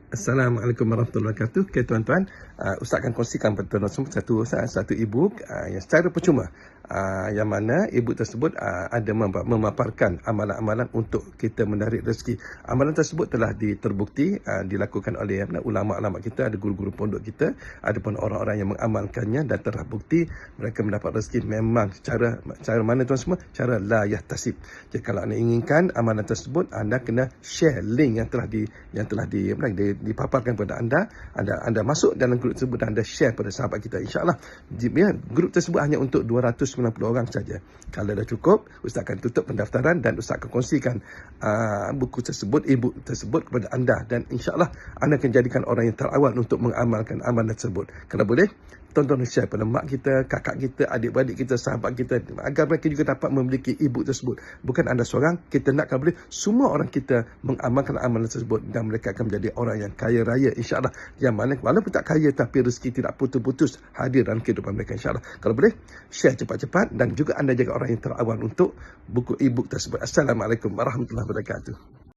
Assalamualaikum warahmatullahi wabarakatuh. Okay, tuan-tuan, Ustaz akan kongsikan kepada tuan semua satu e-book yang secara percuma, yang mana e-book tersebut ada memaparkan amalan-amalan untuk kita menarik rezeki. Amalan tersebut telah terbukti dilakukan oleh ulama-ulama kita, ada guru-guru pondok kita, ada pun orang-orang yang mengamalkannya dan terbukti mereka mendapat rezeki memang cara mana tuan semua? Cara la yahtasib. Jadi kalau anda inginkan amalan tersebut, anda kena share link yang telah dipaparkan kepada anda masuk dalam grup tersebut dan anda share pada sahabat kita, insyaAllah. Grup tersebut hanya untuk 290 orang saja. Kalau dah cukup, Ustaz akan tutup pendaftaran dan Ustaz akan kongsikan buku tersebut, e-book tersebut kepada anda, dan insyaAllah anda akan jadikan orang yang terawal untuk mengamalkan amalan tersebut. Kalau boleh, tonton share pada mak kita, kakak kita, adik-beradik kita, sahabat kita, agar mereka juga dapat memiliki e-book tersebut. Bukan anda seorang, kita nakkan boleh semua orang kita mengamalkan amalan tersebut dan mereka akan menjadi orang yang kaya raya, insyaAllah. Yang mana walaupun tak kaya tapi rezeki tidak putus-putus hadir dalam kehidupan mereka, insyaAllah. Kalau boleh, share cepat-cepat dan juga anda jaga orang yang terawal untuk buku e-book tersebut. Assalamualaikum warahmatullahi wabarakatuh.